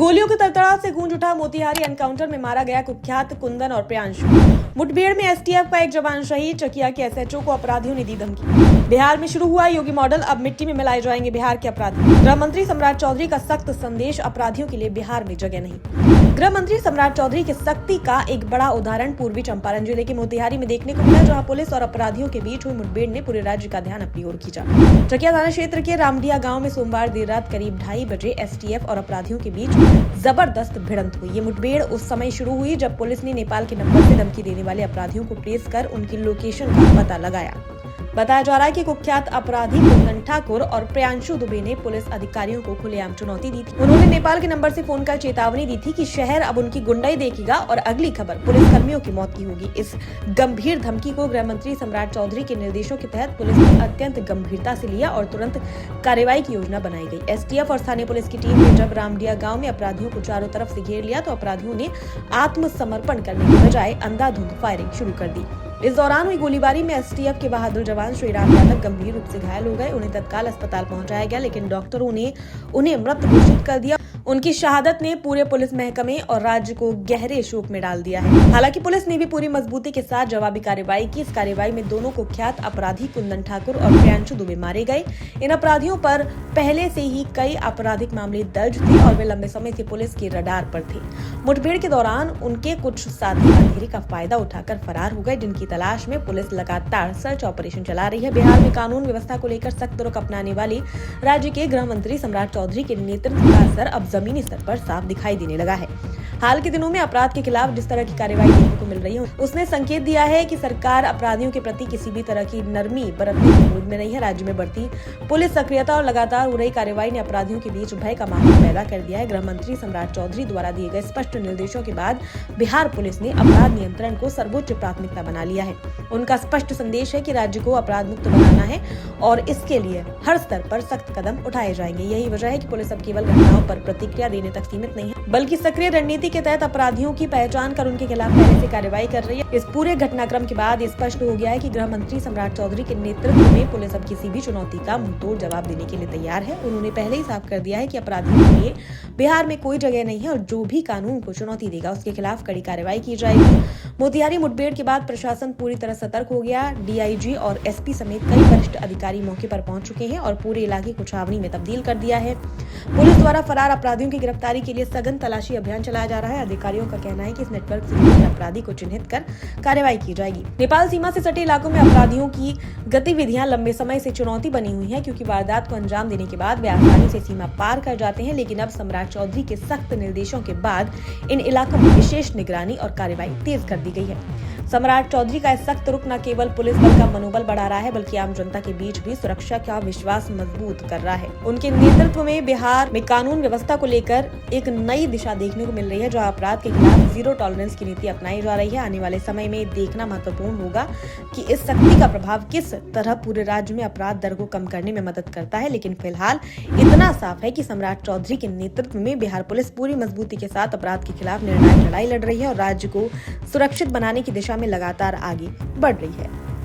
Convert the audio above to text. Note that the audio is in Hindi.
गोलियों के तड़तड़ाहट से गूंज उठा मोतिहारी एनकाउंटर में मारा गया कुख्यात कुंदन और प्रियांशु। मुठभेड़ में एसटीएफ का एक जवान शहीद, चकिया के एसएचओ को अपराधियों ने दी धमकी। बिहार में शुरू हुआ योगी मॉडल, अब मिट्टी में मिलाए जाएंगे बिहार के अपराधी। गृह मंत्री सम्राट चौधरी का सख्त संदेश, अपराधियों के लिए बिहार में जगह नहीं। गृह मंत्री सम्राट चौधरी की सख्ती का एक बड़ा उदाहरण पूर्वी चंपारण जिले के मोतिहारी में देखने को मिला, जहां पुलिस और अपराधियों के बीच हुई मुठभेड़ ने पूरे राज्य का ध्यान अपनी ओर खींचा। चकिया थाना क्षेत्र के रामडिया गांव में सोमवार देर रात करीब 2:30 बजे एसटीएफ और अपराधियों के बीच जबरदस्त भिड़ंत हुई। ये मुठभेड़ उस समय शुरू हुई जब पुलिस ने नेपाल के नंबर से धमकी देने वाले अपराधियों को ट्रेस कर उनकी लोकेशन का पता लगाया। बताया जा रहा है कि कुख्यात अपराधी कुंदन ठाकुर और प्रियांशु दुबे ने पुलिस अधिकारियों को खुलेआम चुनौती दी थी। उन्होंने नेपाल के नंबर से फोन कर चेतावनी दी थी कि शहर अब उनकी गुंडाई देखेगा और अगली खबर पुलिस कर्मियों की मौत की होगी। इस गंभीर धमकी को गृह मंत्री सम्राट चौधरी के निर्देशों के तहत पुलिस ने अत्यंत गंभीरता से लिया और तुरंत कार्रवाई की योजना बनाई गई। एसटीएफ और स्थानीय पुलिस की टीम ने जब रामडिया गाँव में अपराधियों को चारों तरफ से घेर लिया तो अपराधियों ने आत्मसमर्पण करने की बजाय अंधाधुंध फायरिंग शुरू कर दी। इस दौरान हुई गोलीबारी में एसटीएफ के बहादुर जवान श्रीराम यादव गंभीर रूप से घायल हो गए। उन्हें तत्काल अस्पताल पहुंचाया गया, लेकिन डॉक्टरों ने उन्हें मृत घोषित कर दिया। उनकी शहादत ने पूरे पुलिस महकमे और राज्य को गहरे शोक में डाल दिया है। हालांकि पुलिस ने भी पूरी मजबूती के साथ जवाबी कार्रवाई की। इस कार्रवाई में दोनों कुख्यात अपराधी कुंदन ठाकुर और प्रियांशु दुबे मारे गए। इन अपराधियों पर पहले से ही कई आपराधिक मामले दर्ज थे और वे लंबे समय से पुलिस के रडार पर थे। मुठभेड़ के दौरान उनके कुछ साथी अंधेरे का फायदा उठाकर फरार हो गए, जिनकी तलाश में पुलिस लगातार सर्च ऑपरेशन चला रही है। बिहार में कानून व्यवस्था को लेकर सख्त रुख अपनाने वाली राज्य के गृह मंत्री सम्राट चौधरी के नेतृत्व का असर अब जमीनी स्तर पर साफ दिखाई देने लगा है। हाल के दिनों में अपराध के खिलाफ जिस तरह की कार्रवाई देखने को मिल रही है, उसने संकेत दिया है कि सरकार अपराधियों के प्रति किसी भी तरह की नरमी बरतने की मूड में नहीं है। राज्य में बढ़ती पुलिस सक्रियता और लगातार हो रही कार्रवाई ने अपराधियों के बीच भय का माहौल पैदा कर दिया है। गृह मंत्री सम्राट चौधरी द्वारा दिए गए स्पष्ट निर्देशों के बाद बिहार पुलिस ने अपराध नियंत्रण को सर्वोच्च प्राथमिकता बना लिया है। उनका स्पष्ट संदेश है कि राज्य को अपराध मुक्त बनाना है और इसके लिए हर स्तर पर सख्त कदम उठाए जाएंगे। यही वजह है कि पुलिस अब केवल घटनाओं पर प्रतिक्रिया देने तक सीमित नहीं है, बल्कि सक्रिय रणनीति के तहत अपराधियों की पहचान कर उनके खिलाफ पहले से कार्रवाई कर रही है। इस पूरे घटनाक्रम के बाद स्पष्ट हो गया है कि गृह मंत्री सम्राट चौधरी के नेतृत्व में पुलिस अब किसी भी चुनौती का मुंहतोड़ जवाब देने के लिए तैयार है। उन्होंने पहले ही साफ कर दिया है कि अपराधियों के लिए बिहार में कोई जगह नहीं है और जो भी कानून को चुनौती देगा उसके खिलाफ कड़ी कार्रवाई की जाएगी। मोतिहारी मुठभेड़ के बाद प्रशासन पूरी तरह सतर्क हो गया। डीआईजी और एसपी समेत कई वरिष्ठ अधिकारी मौके पर पहुंच चुके हैं और पूरे इलाके को छावनी में तब्दील कर दिया है। पुलिस द्वारा फरार अपराधियों की गिरफ्तारी के लिए सघन तलाशी अभियान चलाया जा रहा है। अधिकारियों का कहना है कि इस नेटवर्क से जुड़े अपराधी को चिन्हित कर कार्रवाई की जाएगी। नेपाल सीमा से सटे इलाकों में अपराधियों की गतिविधियां लंबे समय से चुनौती बनी हुई है, क्योंकि वारदात को अंजाम देने के बाद वे आसानी से सीमा पार कर जाते हैं। लेकिन अब सम्राट चौधरी के सख्त निर्देशों के बाद इन इलाकों में विशेष निगरानी और कार्रवाई तेज कर दी गई है। सम्राट चौधरी का सख्त रुख न केवल पुलिस बल का मनोबल बढ़ा रहा है, बल्कि आम जनता के बीच भी सुरक्षा का विश्वास मजबूत कर रहा है। उनके नेतृत्व में बिहार में कानून व्यवस्था को लेकर एक नई दिशा देखने को मिल रही है, जहां अपराध के खिलाफ जीरो टॉलरेंस की नीति अपनाई जा रही है। आने वाले समय में देखना महत्वपूर्ण होगा कि इस शक्ति का प्रभाव किस तरह पूरे राज्य में अपराध दर को कम करने में मदद करता है। लेकिन फिलहाल इतना साफ है कि सम्राट चौधरी के नेतृत्व में बिहार पुलिस पूरी मजबूती के साथ अपराध के खिलाफ निर्णायक लड़ाई लड़ रही है और राज्य को सुरक्षित बनाने की दिशा में लगातार आगे बढ़ रही है।